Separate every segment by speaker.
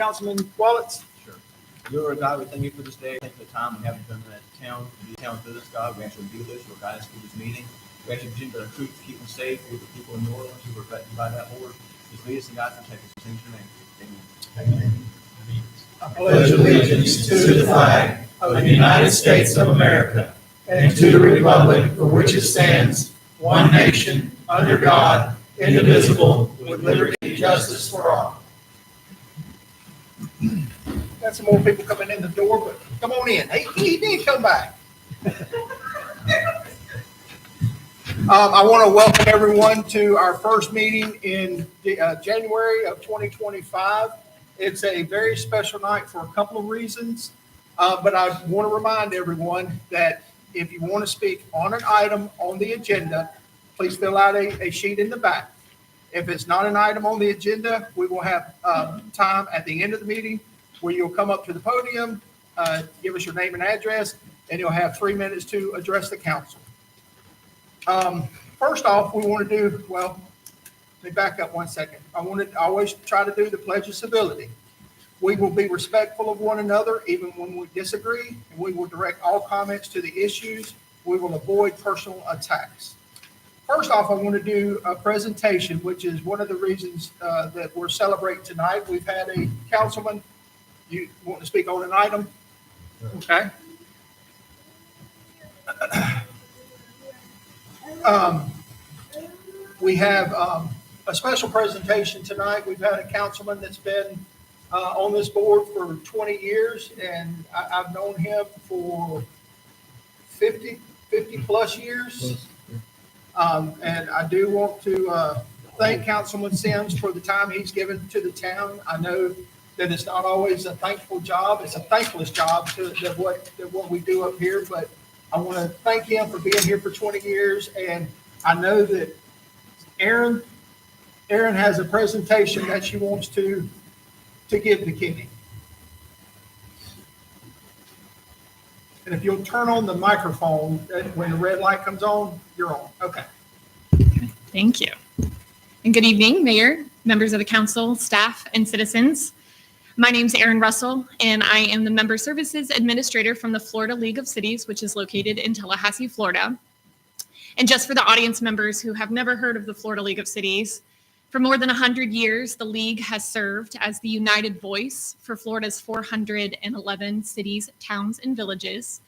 Speaker 1: Councilman Wallace.
Speaker 2: Sure. Lord God, we thank you for this day. Thank you for the time we have to come to that town, to be town business, God. We actually do this. Lord, guide us through this meeting. We actually continue to recruit to keep them safe with the people in New Orleans who were affected by that, Lord. Just lead us and God protect us. In your name. Amen.
Speaker 3: I pledge allegiance to the flag of the United States of America and to the republic for which it stands, one nation, under God, indivisible, with liberty and justice for all.
Speaker 1: Got some more people coming in the door, but come on in. Hey, he did come back. I want to welcome everyone to our first meeting in January of 2025. It's a very special night for a couple of reasons, but I want to remind everyone that if you want to speak on an item on the agenda, please fill out a sheet in the back. If it's not an item on the agenda, we will have time at the end of the meeting where you'll come up to the podium, give us your name and address, and you'll have 3 minutes to address the council. First off, we want to do, well, let me back up 1 second. I want to always try to do the Pledge of Civility. We will be respectful of one another even when we disagree, and we will direct all comments to the issues. We will avoid personal attacks. First off, I want to do a presentation, which is one of the reasons that we're celebrating tonight. We've had a councilman. You want to speak on an item? Okay. We have a special presentation tonight. We've had a councilman that's been on this board for 20 years, and I've known him for 50 plus years. And I do want to thank Councilman Sims for the time he's given to the town. I know that it's not always a thankful job. It's a thankless job to what we do up here, but I want to thank him for being here for 20 years. And I know that Erin has a presentation that she wants to give to Kenny. And if you'll turn on the microphone, when the red light comes on, you're on. Okay.
Speaker 4: Thank you. And good evening, Mayor, members of the council, staff, and citizens. My name's Erin Russell, and I am the Member Services Administrator from the Florida League of Cities, which is located in Tallahassee, Florida. And just for the audience members who have never heard of the Florida League of Cities, for more than 100 years, the League has served as the united voice for Florida's 411 cities, towns, and villages.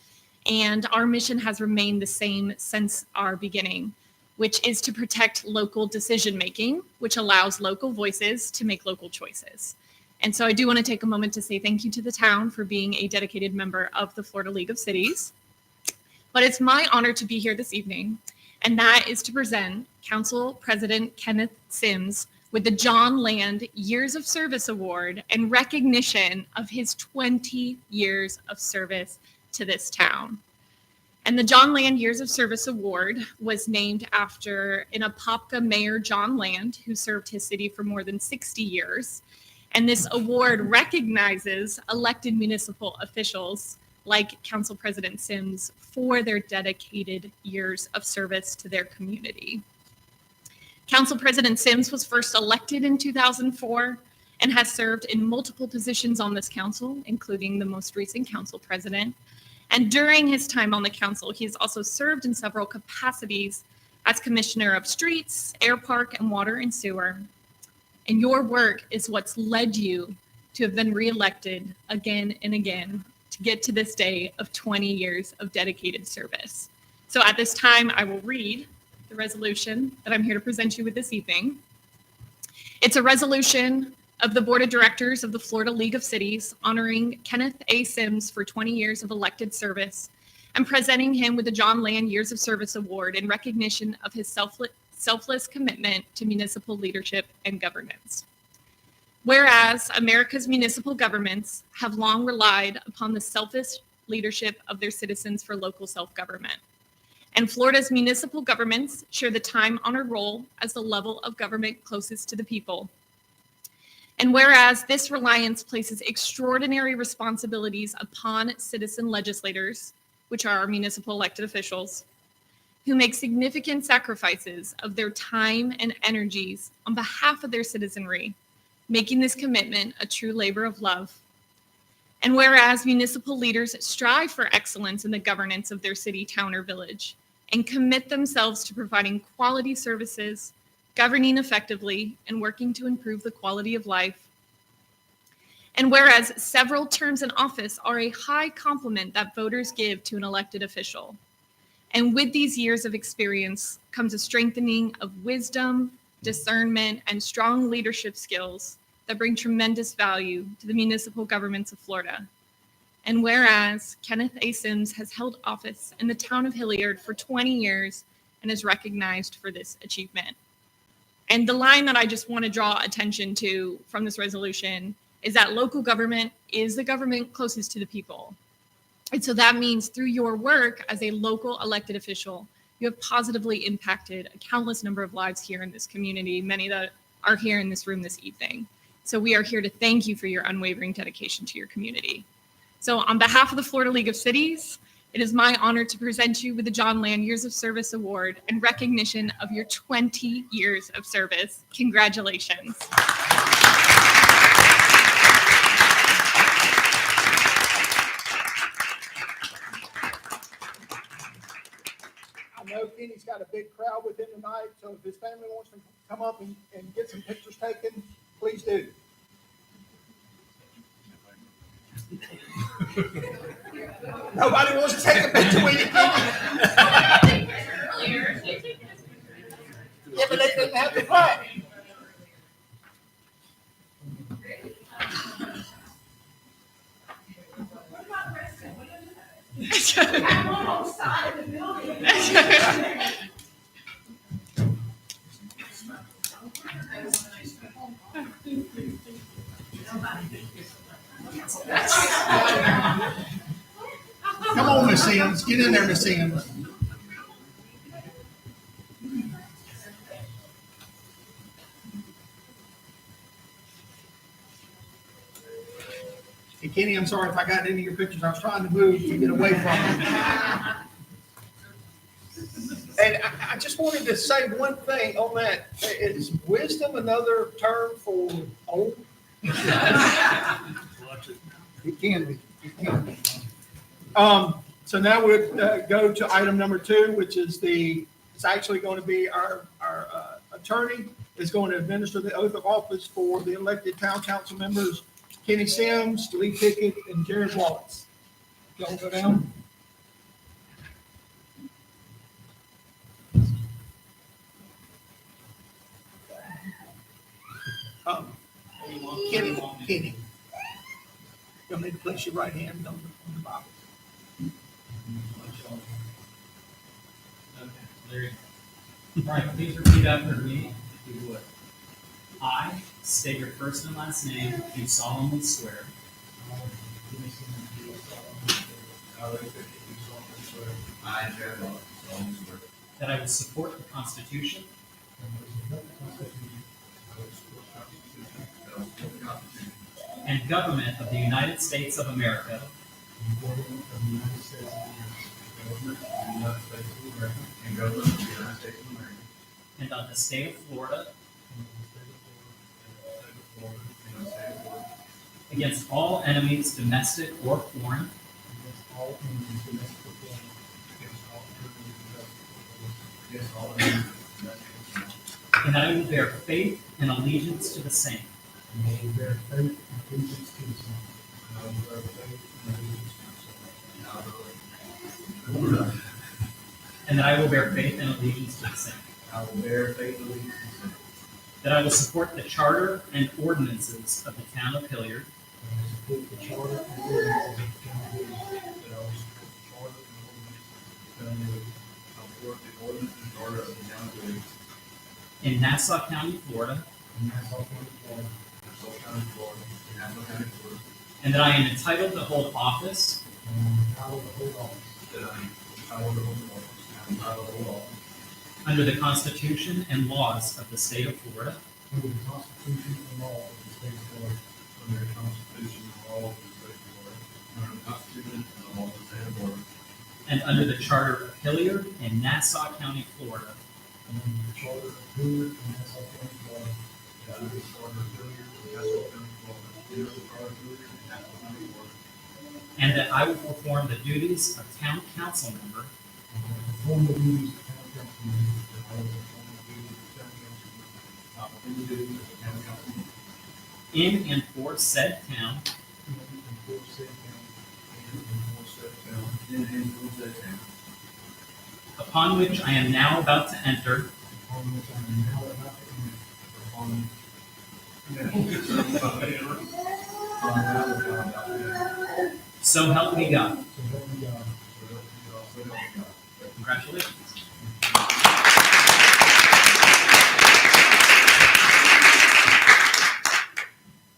Speaker 4: And our mission has remained the same since our beginning, which is to protect local decision-making, which allows local voices to make local choices. And so I do want to take a moment to say thank you to the town for being a dedicated member of the Florida League of Cities. But it's my honor to be here this evening, and that is to present Council President Kenneth Sims with the John Land Years of Service Award and recognition of his 20 years of service to this town. And the John Land Years of Service Award was named after an Apopka Mayor John Land, who served his city for more than 60 years. And this award recognizes elected municipal officials like Council President Sims for their dedicated years of service to their community. Council President Sims was first elected in 2004 and has served in multiple positions on this council, including the most recent council president. And during his time on the council, he has also served in several capacities as Commissioner of Streets, Air Park, and Water and Sewer. And your work is what's led you to have been reelected again and again to get to this day of 20 years of dedicated service. So at this time, I will read the resolution that I'm here to present you with this evening. It's a resolution of the Board of Directors of the Florida League of Cities honoring Kenneth A. Sims for 20 years of elected service and presenting him with the John Land Years of Service Award in recognition of his selfless commitment to municipal leadership and governance. Whereas America's municipal governments have long relied upon the selfish leadership of their citizens for local self-government. And Florida's municipal governments share the time-honored role as the level of government closest to the people. And whereas this reliance places extraordinary responsibilities upon citizen legislators, which are our municipal elected officials, who make significant sacrifices of their time and energies on behalf of their citizenry, making this commitment a true labor of love. And whereas municipal leaders strive for excellence in the governance of their city, town, or village, and commit themselves to providing quality services, governing effectively, and working to improve the quality of life. And whereas several terms in office are a high compliment that voters give to an elected official. And with these years of experience comes a strengthening of wisdom, discernment, and strong leadership skills that bring tremendous value to the municipal governments of Florida. And whereas Kenneth A. Sims has held office in the town of Hilliard for 20 years and is recognized for this achievement. And the line that I just want to draw attention to from this resolution is that local government is the government closest to the people. And so that means through your work as a local elected official, you have positively impacted a countless number of lives here in this community, many that are here in this room this evening. So we are here to thank you for your unwavering dedication to your community. So on behalf of the Florida League of Cities, it is my honor to present you with the John Land Years of Service Award in recognition of your 20 years of service. Congratulations.
Speaker 1: I know Kenny's got a big crowd with him tonight, so if his family wants to come up and get some pictures taken, please do. Nobody wants to take a picture with you, Kenny. Yeah, but they didn't have the plaque. Come on, Miss Sims. Get in there, Miss Sims. Hey, Kenny, I'm sorry if I got any of your pictures. I was trying to move to get away from you. And I just wanted to say one thing on that. Is wisdom another term for old? It can be. It can be. So now we'll go to item number 2, which is it's actually going to be our attorney is going to administer the oath of office for the elected town council members, Kenny Sims, Lee Pickett, and Jared Wallace. Y'all go down. Kenny. You'll need to place your right hand on the Bible.
Speaker 5: All right, please repeat after me, if you would. I state your first and last name, do solemnly swear
Speaker 2: I, Jared Wallace, solemnly swear
Speaker 5: that I will support the Constitution
Speaker 2: that I will support the Constitution
Speaker 5: and government of the United States of America,
Speaker 2: and government of the United States of America, and government of the United States of America,
Speaker 5: and of the state of Florida,
Speaker 2: and the state of Florida,
Speaker 5: against all enemies, domestic or foreign,
Speaker 2: against all enemies, domestic or foreign, against all enemies, domestic or foreign,
Speaker 5: and that I will bear faith and allegiance to the same,
Speaker 2: and I will bear faith and allegiance to the same, and I will bear faith and allegiance to the same,
Speaker 5: and that I will bear faith and allegiance to the same,
Speaker 2: I will bear faith and allegiance to the same,
Speaker 5: that I will support the charter and ordinances of the town of Hilliard,
Speaker 2: and I support the charter and ordinances of the town of Hilliard, that I will support the charter and ordinances of the town of Hilliard, I will support the ordinance and charter of the town of Hilliard,
Speaker 5: in Nassau County, Florida,
Speaker 2: in Nassau County, Florida, in Nassau County, Florida,
Speaker 5: and that I am entitled to hold office
Speaker 2: and I am entitled to hold office, that I am entitled to hold office, and I am entitled to hold office,
Speaker 5: under the Constitution and laws of the state of Florida,
Speaker 2: under the Constitution and laws of the state of Florida, under the Constitution and laws of the state of Florida, under the Constitution and the laws of the state of Florida,
Speaker 5: and under the charter of Hilliard and Nassau County, Florida,
Speaker 2: and under the charter of Hilliard and Nassau County, Florida, and under the charter of Hilliard
Speaker 5: and that I will perform the duties of town council member
Speaker 3: perform the duties of town council member, that I will perform the duties of town council member, in the duties of town council member,
Speaker 5: in and for said town,
Speaker 3: and for said town, and for said town,
Speaker 5: upon which I am now about to enter,
Speaker 3: upon which I am now about to enter, upon
Speaker 5: so help me God.
Speaker 3: so help me God.
Speaker 5: Congratulations.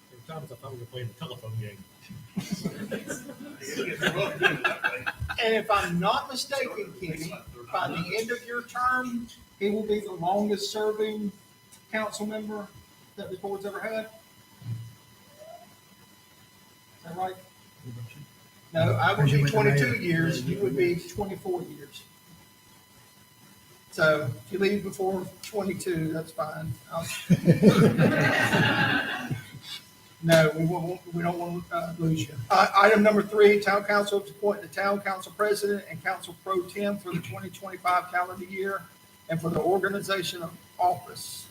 Speaker 6: There were times I thought we were playing the telephone game.
Speaker 1: And if I'm not mistaken, Kenny, by the end of your term, he will be the longest serving council member that this board's ever had. Is that right? No, I would be 22 years, you would be 24 years. So if you leave before 22, that's fine. No, we don't want to lose you. Item number 3, town council to appoint the town council president and council pro tem for the 2025 calendar year and for the organization of office.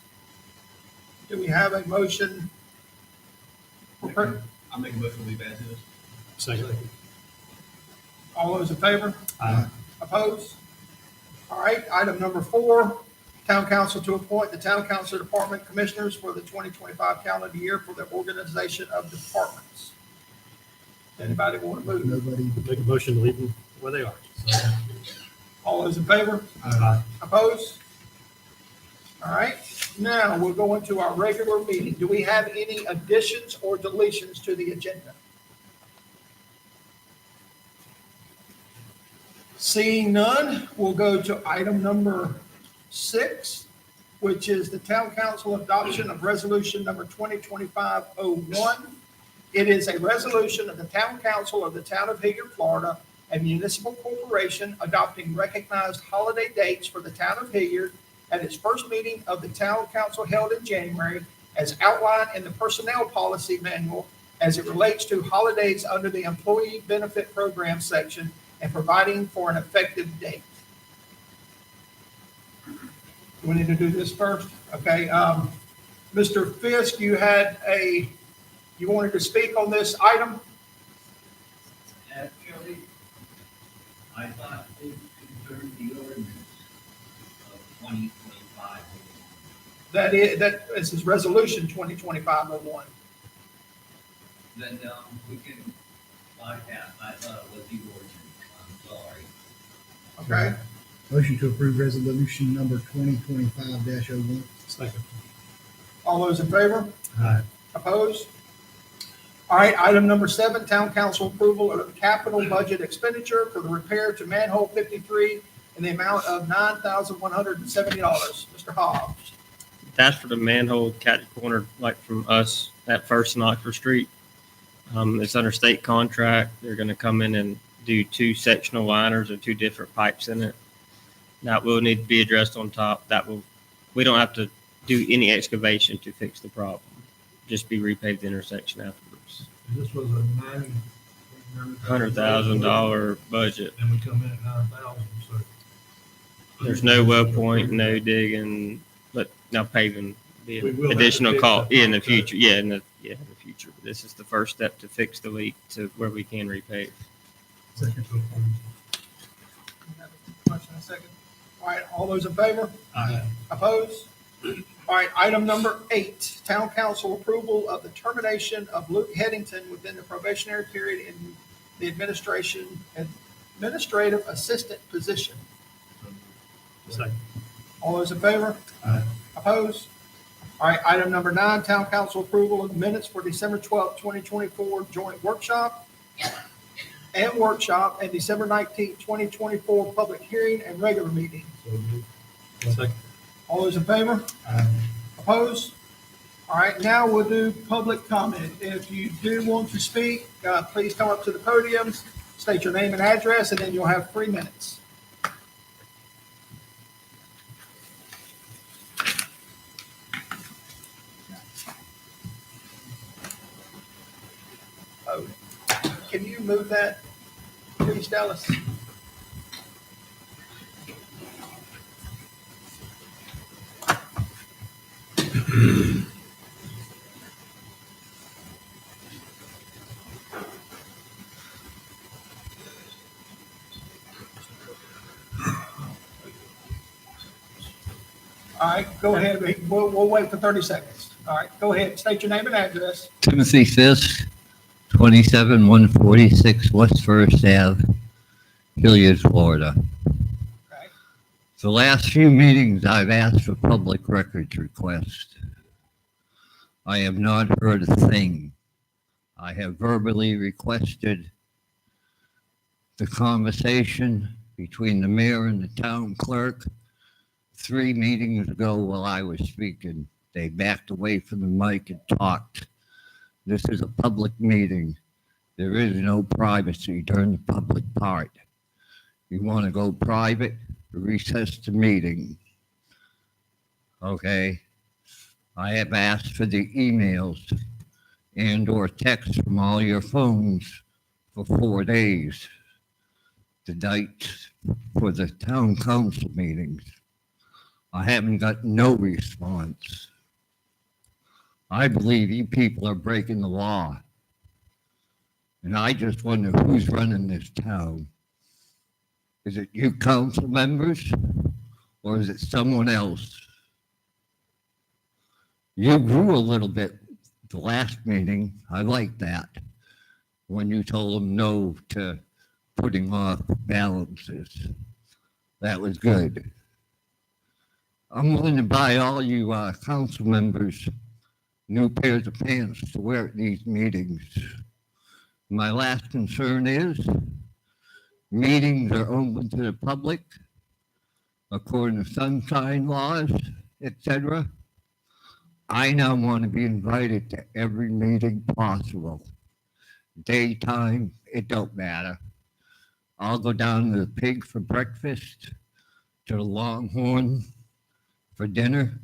Speaker 1: Do we have a motion?
Speaker 2: I'll make a motion to leave as is.
Speaker 6: Second.
Speaker 1: All those in favor?
Speaker 6: Aye.
Speaker 1: Opposed? All right, item number 4, town council to appoint the town council department commissioners for the 2025 calendar year for the organization of departments. Anybody want to move?
Speaker 3: Nobody.
Speaker 6: Make a motion to leave them where they are.
Speaker 1: All those in favor?
Speaker 6: Aye.
Speaker 1: Opposed? All right, now we'll go into our regular meeting. Do we have any additions or deletions to the agenda? Seeing none, we'll go to item number 6, which is the town council adoption of resolution number 2025-01. It is a resolution of the town council of the town of Hilliard, Florida, a municipal corporation adopting recognized holiday dates for the town of Hilliard at its first meeting of the town council held in January, as outlined in the personnel policy manual as it relates to holidays under the employee benefit program section and providing for an effective date. Do we need to do this first? Okay, Mr. Fisk, you wanted to speak on this item?
Speaker 7: Actually, I thought it concerned the ordinance of 2025.
Speaker 1: This is resolution 2025-01.
Speaker 7: Then we can bypass, I thought it was the ordinance, I'm sorry.
Speaker 1: Okay,
Speaker 3: Motion to approve resolution number 2025-01.
Speaker 6: Second.
Speaker 1: all those in favor?
Speaker 6: Aye.
Speaker 1: Opposed? All right, item number 7, town council approval of the capital budget expenditure for the repair to manhole 53 in the amount of $9,170. Mr. Hobbs.
Speaker 8: That's for the manhole catch corner, like from us at First and Oxford Street. It's under state contract. They're going to come in and do 2 sectional liners or 2 different pipes in it. That will need to be addressed on top. We don't have to do any excavation to fix the problem. Just be repaved the intersection afterwards.
Speaker 6: This was a
Speaker 8: $100,000 budget.
Speaker 6: And we come in at 9,000, so.
Speaker 8: There's no well point, no digging, but now paving be
Speaker 6: We
Speaker 8: an
Speaker 6: will have to
Speaker 8: additional
Speaker 6: fix
Speaker 8: cost
Speaker 6: that
Speaker 8: in the
Speaker 6: pipe,
Speaker 8: future. Yeah, in the future. This is the first step to fix the leak to where we can repave.
Speaker 6: Second to approve.
Speaker 1: Motion and second. All right, all those in favor?
Speaker 6: Aye.
Speaker 1: Opposed? All right, item number 8, town council approval of the termination of Luke Headington within the probationary period in the administrative assistant position.
Speaker 6: Second.
Speaker 1: All those in favor?
Speaker 6: Aye.
Speaker 1: Opposed? All right, item number 9, town council approval of the minutes for December 12th, 2024 joint workshop and December 19th, 2024 public hearing and regular meeting.
Speaker 6: So moved. Second.
Speaker 1: All those in favor?
Speaker 6: Aye.
Speaker 1: Opposed? All right, now we'll do public comment. If you do want to speak, please come up to the podium, state your name and address, and then you'll have 3 minutes. can you move that, please, Dallas? All right, go ahead. We'll wait for 30 seconds. All right, go ahead. State your name and address.
Speaker 9: Timothy Fisk, 27146 West First Ave, Hilliard, Florida.
Speaker 1: Okay.
Speaker 9: The last few meetings, I've asked for public records requests. I have not heard a thing. I have verbally requested the conversation between the mayor and the town clerk 3 meetings ago while I was speaking. They backed away from the mic and talked. This is a public meeting. There is no privacy during the public part. You want to go private, recess the meeting. Okay? I have asked for the emails and or texts from all your phones for 4 days. The dates for the town council meetings. I haven't got no response. I believe you people are breaking the law. And I just wonder who's running this town. Is it you council members or is it someone else? You grew a little bit the last meeting. I like that. When you told them no to putting off balances. That was good. I'm willing to buy all you council members new pairs of pants to wear at these meetings. My last concern is meetings are open to the public according to sunshine laws, etc. I now want to be invited to every meeting possible. Daytime, it don't matter. I'll go down to the Pig for breakfast, to the Longhorn for dinner.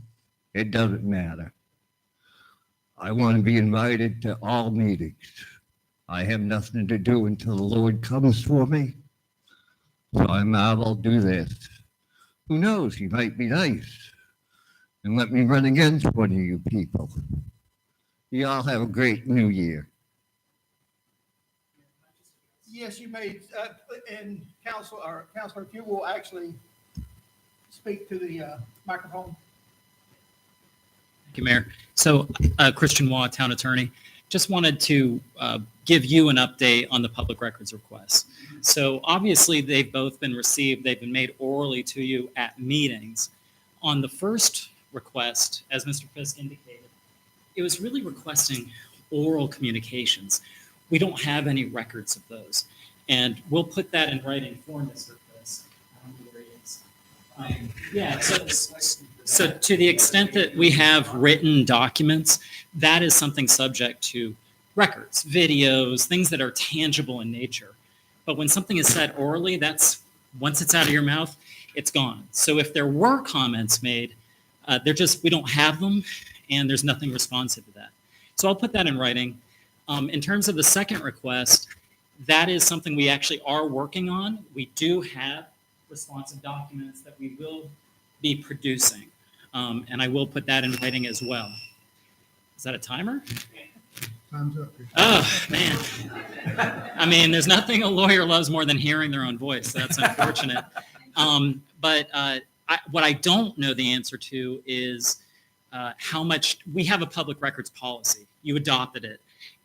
Speaker 9: It doesn't matter. I want to be invited to all meetings. I have nothing to do until the Lord comes for me. So I might as well do this. Who knows? He might be nice and let me run against one of you people. You all have a great new year.
Speaker 1: Yes, you may, and Counselor, if you will actually speak to the microphone.
Speaker 5: Thank you, Mayor. So, Christian Waugh, Town Attorney, just wanted to give you an update on the public records requests. So obviously, they've both been received. They've been made orally to you at meetings. On the first request, as Mr. Fisk indicated, it was really requesting oral communications. We don't have any records of those. And we'll put that in writing for Mr. Fisk. I don't know where he is. So to the extent that we have written documents, that is something subject to records, videos, things that are tangible in nature. But when something is said orally, that's, once it's out of your mouth, it's gone. So if there were comments made, we don't have them, and there's nothing responsive to that. So I'll put that in writing. In terms of the second request, that is something we actually are working on. We do have responsive documents that we will be producing. And I will put that in writing as well. Is that a timer?
Speaker 1: Time's up.
Speaker 5: Oh, man. I mean, there's nothing a lawyer loves more than hearing their own voice. That's unfortunate. What I don't know the answer to is how much, we have a public records policy. You adopted it.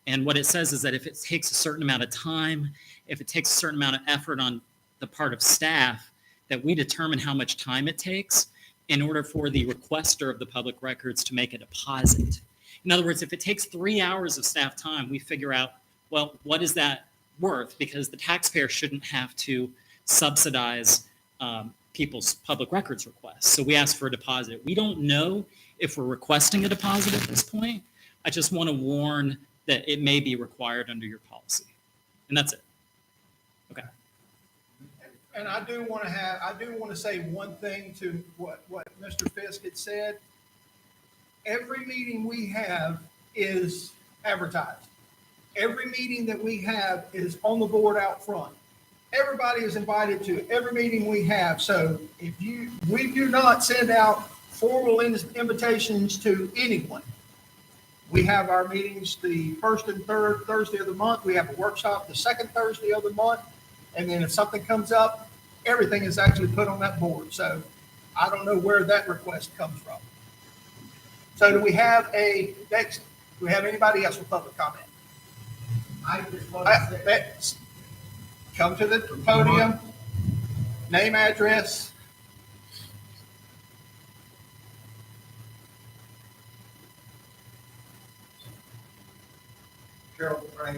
Speaker 5: And what it says is that if it takes a certain amount of time, if it takes a certain amount of effort on the part of staff, that we determine how much time it takes in order for the requester of the public records to make a deposit. In other words, if it takes 3 hours of staff time, we figure out, well, what is that worth? Because the taxpayer shouldn't have to subsidize people's public records requests. So we ask for a deposit. We don't know if we're requesting a deposit at this point. I just want to warn that it may be required under your policy. And that's it. Okay.
Speaker 1: And I do want to say one thing to what Mr. Fisk had said. Every meeting we have is advertised. Every meeting that we have is on the board out front. Everybody is invited to every meeting we have. So we do not send out formal invitations to anyone. We have our meetings the first and third Thursday of the month. We have a workshop the second Thursday of the month. And then if something comes up, everything is actually put on that board. So I don't know where that request comes from. So do we have anybody else with public comment?
Speaker 3: I just want to say,
Speaker 1: Come to the podium, name, address.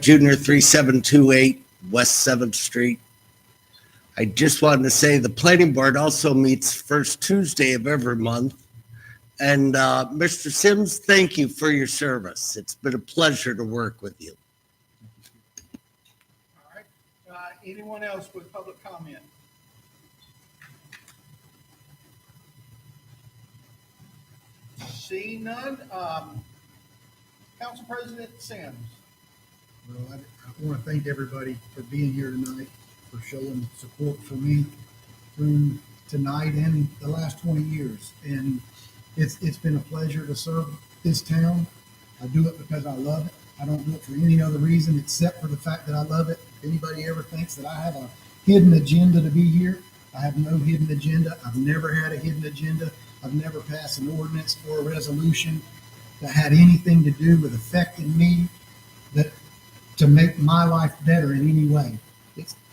Speaker 10: Junior 3728 West 7th Street. I just wanted to say the planning board also meets first Tuesday of every month. And Mr. Sims, thank you for your service. It's been a pleasure to work with you.
Speaker 1: All right. Anyone else with public comment? See none. Council President Sims.
Speaker 11: Well, I want to thank everybody for being here tonight, for showing support for me through tonight and the last 20 years. And it's been a pleasure to serve this town. I do it because I love it. I don't do it for any other reason except for the fact that I love it. If anybody ever thinks that I have a hidden agenda to be here, I have no hidden agenda. I've never had a hidden agenda. I've never passed an ordinance or a resolution that had anything to do with affecting me, that to make my life better in any way.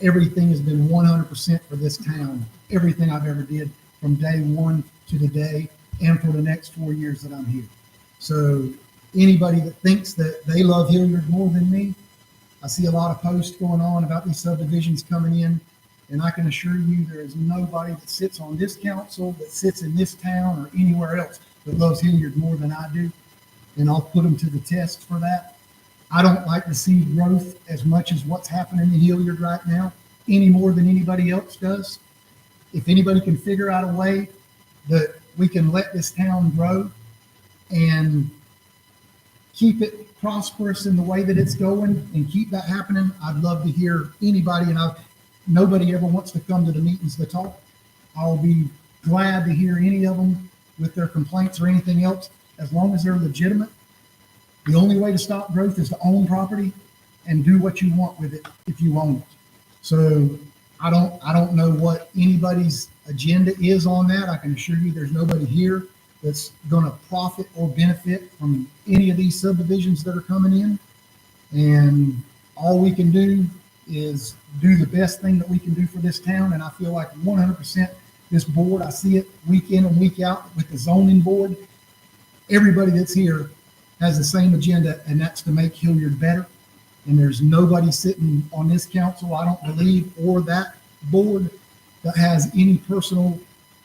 Speaker 11: Everything has been 100% for this town. Everything I've ever did from day one to today and for the next 4 years that I'm here. So anybody that thinks that they love Hilliard more than me, I see a lot of posts going on about these subdivisions coming in, and I can assure you there is nobody that sits on this council, that sits in this town or anywhere else that loves Hilliard more than I do, and I'll put them to the test for that. I don't like to see growth as much as what's happening in Hilliard right now, any more than anybody else does. If anybody can figure out a way that we can let this town grow and keep it prosperous in the way that it's going and keep that happening, I'd love to hear anybody. And nobody ever wants to come to the meetings to talk. I'll be glad to hear any of them with their complaints or anything else, as long as they're legitimate. The only way to stop growth is to own property and do what you want with it if you own it. So I don't know what anybody's agenda is on that. I can assure you there's nobody here that's going to profit or benefit from any of these subdivisions that are coming in. And all we can do is do the best thing that we can do for this town. And I feel like 100% this board, I see it week in and week out with the zoning board. Everybody that's here has the same agenda, and that's to make Hilliard better. And there's nobody sitting on this council, I don't believe, or that board that has any personal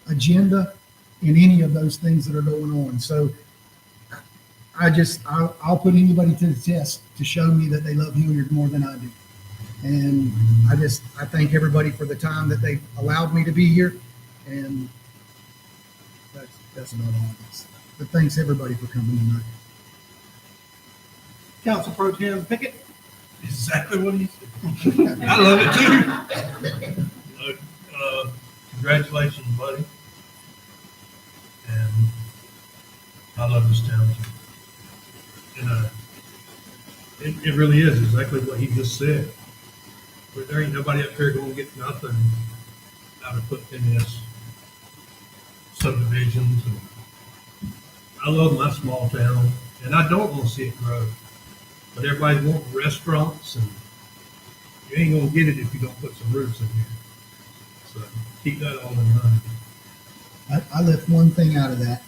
Speaker 11: agenda in any of those things that are going on. So I'll put anybody to the test to show me that they love Hilliard more than I do. And I thank everybody for the time that they allowed me to be here. And that's about all I can say. But thanks everybody for coming tonight.
Speaker 1: Council Pro Tem Pickett.
Speaker 6: Exactly what he said. I love it too. Congratulations, buddy. And I love this town too. And it really is exactly what he just said. But there ain't nobody up here gonna get nothing out of putting this subdivisions. And I love my small town, and I don't want to see it grow. But everybody's wanting restaurants, and you ain't gonna get it if you don't put some roofs in here. So keep that all in mind.
Speaker 11: I left one thing out of that.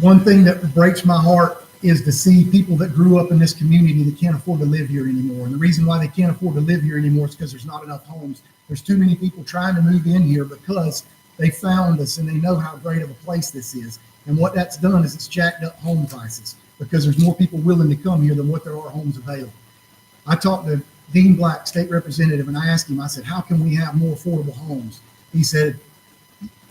Speaker 11: One thing that breaks my heart is to see people that grew up in this community that can't afford to live here anymore. And the reason why they can't afford to live here anymore is because there's not enough homes. There's too many people trying to move in here because they found us and they know how great of a place this is. And what that's done is it's jacked up home prices because there's more people willing to come here than what there are homes available. I talked to Dean Black, state representative, and I asked him, I said, how can we have more affordable homes? He said,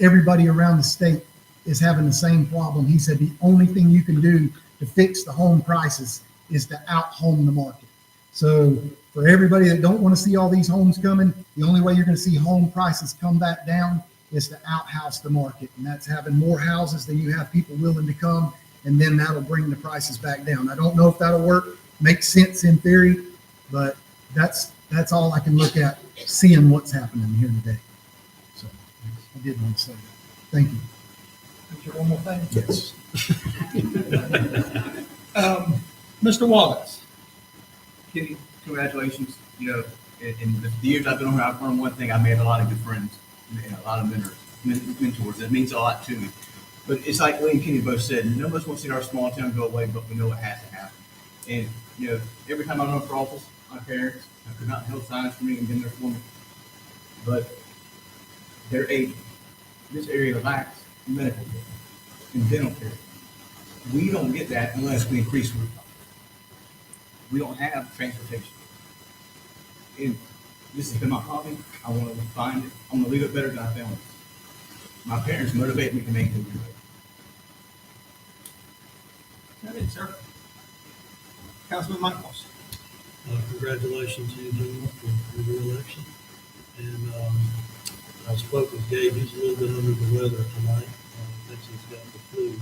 Speaker 11: everybody around the state is having the same problem. He said, the only thing you can do to fix the home prices is to out-home the market. So for everybody that don't want to see all these homes coming, the only way you're going to see home prices come back down is to outhouse the market. And that's having more houses than you have people willing to come. And then that'll bring the prices back down. I don't know if that'll work, makes sense in theory, but that's all I can look at, seeing what's happening here today. So I did want to say that. Thank you.
Speaker 1: Is there one more thing?
Speaker 11: Yes.
Speaker 1: Mr. Wallace.
Speaker 2: Kenny, congratulations. You know, in the years I've been on here, I've learned one thing. I made a lot of good friends and a lot of mentors. It means a lot to me. But it's like Lee and Kenny both said, none of us want to see our small town go away, but we know it has to happen. And, you know, every time I run for office, my parents could not hold signs for me and been there for me. But they're aging. This area lacks medical care and dental care. We don't get that unless we increase rooftop. We don't have transportation. And this has been my hobby. I want to find it. I want to leave it better than I found it. My parents motivate me to make it better.
Speaker 1: That is, sir. Councilman Michaels.
Speaker 6: Congratulations to you, gentlemen, for your reelection. And I spoke with Gabe. He's a little bit under the weather tonight. Thinks he's got the flu.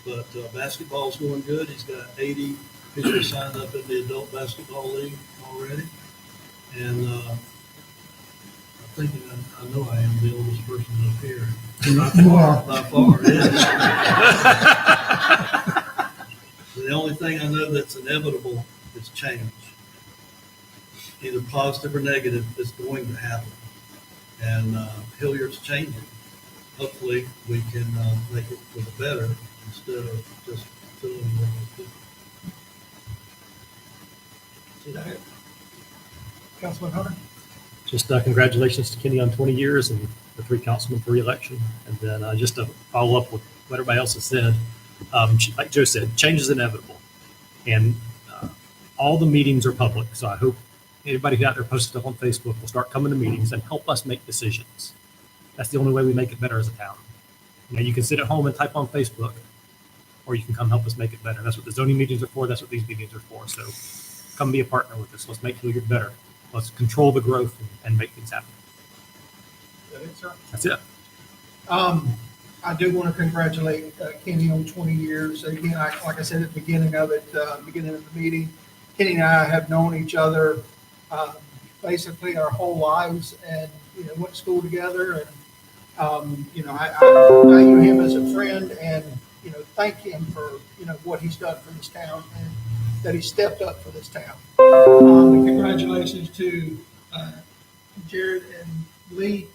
Speaker 6: But basketball's going good. He's got 80 people signed up in the adult basketball league already. And I'm thinking I know I am the oldest person up here.
Speaker 11: You are.
Speaker 6: By far, yeah. The only thing I know that's inevitable is change. Either positive or negative is going to happen. And Hilliard's changing. Hopefully we can make it for the better instead of just filling what we do.
Speaker 1: Is that it? Councilman Hunter.
Speaker 12: Just congratulations to Kenny on 20 years and the 3 councilmen for re-election. And then just to follow up with what everybody else has said, like Joe said, change is inevitable. And all the meetings are public. So I hope anybody who out there posted stuff on Facebook will start coming to meetings and help us make decisions. That's the only way we make it better as a town. You know, you can sit at home and type on Facebook, or you can come help us make it better. That's what the zoning meetings are for. That's what these meetings are for. So come be a partner with us. Let's make Hilliard better. Let's control the growth and make things happen.
Speaker 1: Is that it, sir?
Speaker 12: That's it.
Speaker 1: I do want to congratulate Kenny on 20 years. Again, like I said at the beginning of it, beginning of the meeting, Kenny and I have known each other basically our whole lives, and went to school together. And I value him as a friend, and thank him for what he's done for this town and that he stepped up for this town. And congratulations to Jared and Lee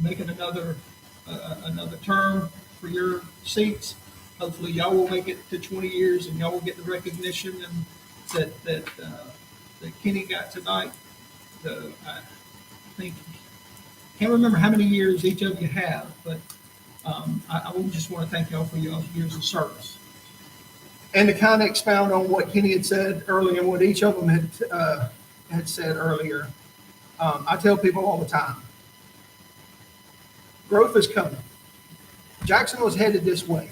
Speaker 1: making another term for your seats. Hopefully y'all will make it to 20 years and y'all will get the recognition and that Kenny got tonight. I think, can't remember how many years each of you have, but I just want to thank y'all for your years of service. And to kind of expound on what Kenny had said earlier and what each of them had said earlier, I tell people all the time, growth is coming. Jackson was headed this way.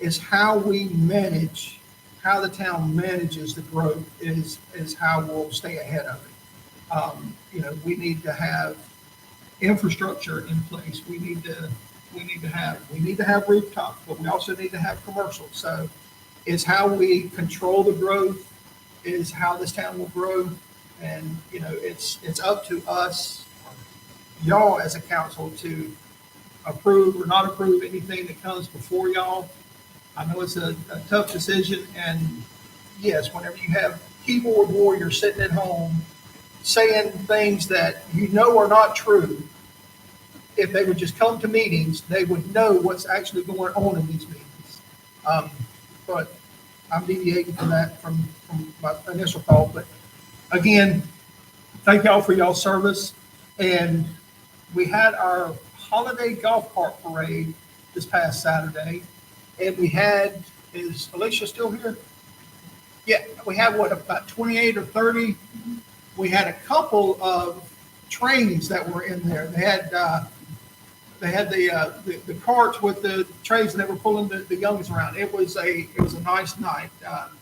Speaker 1: It's how we manage, how the town manages the growth is how we'll stay ahead of it. We need to have infrastructure in place. We need to have rooftops, but we also need to have commercials. So it's how we control the growth, is how this town will grow. And, it's up to us, y'all as a council, to approve or not approve anything that comes before y'all. I know it's a tough decision. And yes, whenever you have keyboard warriors sitting at home saying things that are not true, if they would just come to meetings, they would know what's actually going on in these meetings. But I'm deviating from that, from my initial thought. But again, thank y'all for y'all's service. And we had our holiday golf cart parade this past Saturday. And we had, is Alicia still here? Yeah, we had about 28 or 30. We had a couple of trains that were in there. They had the carts with the trays, and they were pulling the youngs around. It was a nice night,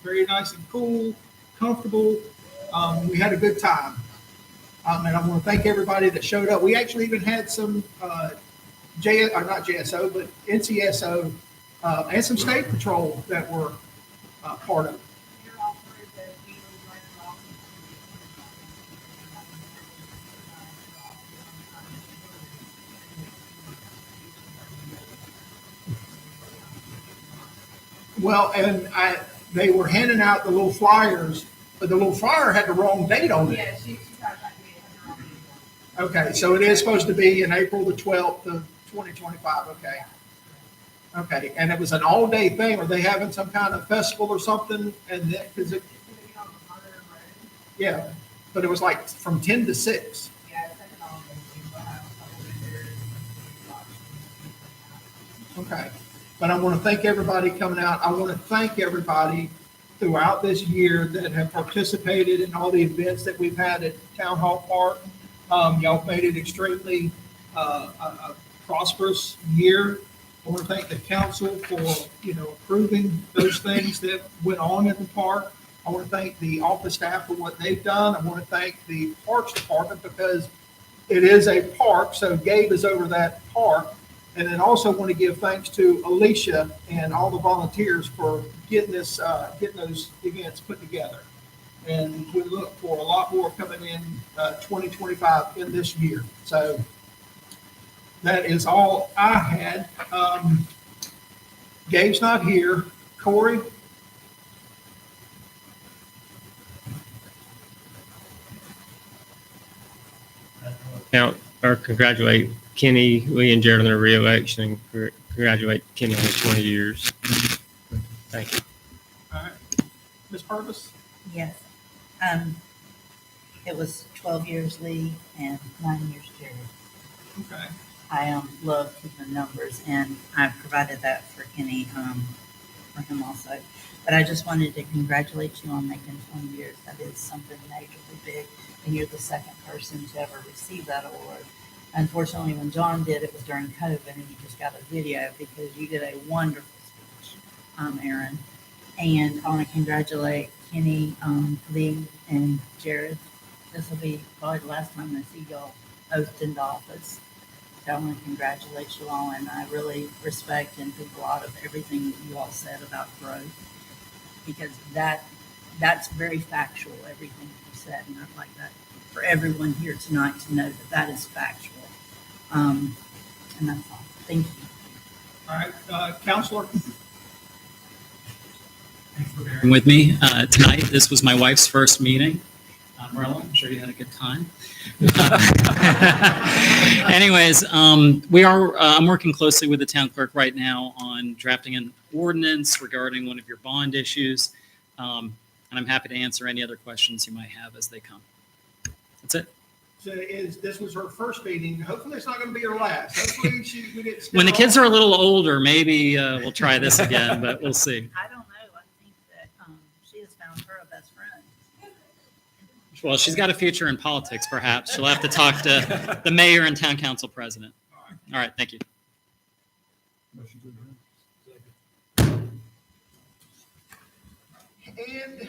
Speaker 1: very nice and cool. comfortable. We had a good time. And I want to thank everybody that showed up. We actually even had some not JSO, but NCSO and some state patrol that were part of it. Well, and they were handing out the little flyers, but the little flyer had the wrong date on it.
Speaker 13: Yeah, she tried to
Speaker 1: Okay, so it is supposed to be in April the 12th of 2025, okay. Okay, and it was an all-day thing, are they having some kind of festival or something? And that, cause it, yeah, but it was like from 10 to 6. Okay, but I want to thank everybody coming out. I want to thank everybody throughout this year that have participated in all the events that we've had at Town Hall Park. Y'all made it extremely a prosperous year. I want to thank the council for, approving those things that went on at the park. I want to thank the office staff for what they've done. I want to thank the Parks Department because it is a park, so Gabe is over that park. And then also want to give thanks to Alicia and all the volunteers for getting those events put together. And we look for a lot more coming in 2025 in this year. So that is all I had. Gabe's not here. Corey?
Speaker 8: Congratulate Kenny, Lee, and Jared on their reelection, and congratulate Kenny on his 20 years. Thank you.
Speaker 1: All right. Ms. Purvis?
Speaker 13: Yes. It was 12 years Lee and 9 years Jared.
Speaker 1: Okay.
Speaker 13: I love keeping numbers, and I provided that for Kenny, for him also. But I just wanted to congratulate you on making 20 years. That is something majorly big, and you're the second person to ever receive that award. Unfortunately, when John did, it was during COVID, and you just got a video because you did a wonderful speech, Aaron. And I want to congratulate Kenny, Lee, and Jared. This will be probably the last time I see y'all oath into office. So I want to congratulate you all, and I really respect and think a lot of everything that you all said about growth, because that's very factual, everything that you said, and I'd like that for everyone here tonight to know that that is factual. And that's all. Thank you.
Speaker 1: All right, Counselor?
Speaker 5: Thanks for bearing with me. Tonight, this was my wife's first meeting. Marla, I'm sure you had a good time. Anyways, I'm working closely with the town clerk right now on drafting an ordinance regarding one of your bond issues. And I'm happy to answer any other questions you might have as they come. That's it.
Speaker 1: So this was her first meeting. Hopefully it's not going to be her last. Hopefully we get
Speaker 5: When the kids are a little older, maybe we'll try this again, but we'll see.
Speaker 13: I don't know. I think that she has found her a best friend.
Speaker 5: Well, she's got a future in politics, perhaps. She'll have to talk to the mayor and town council president. All right, thank you.
Speaker 1: And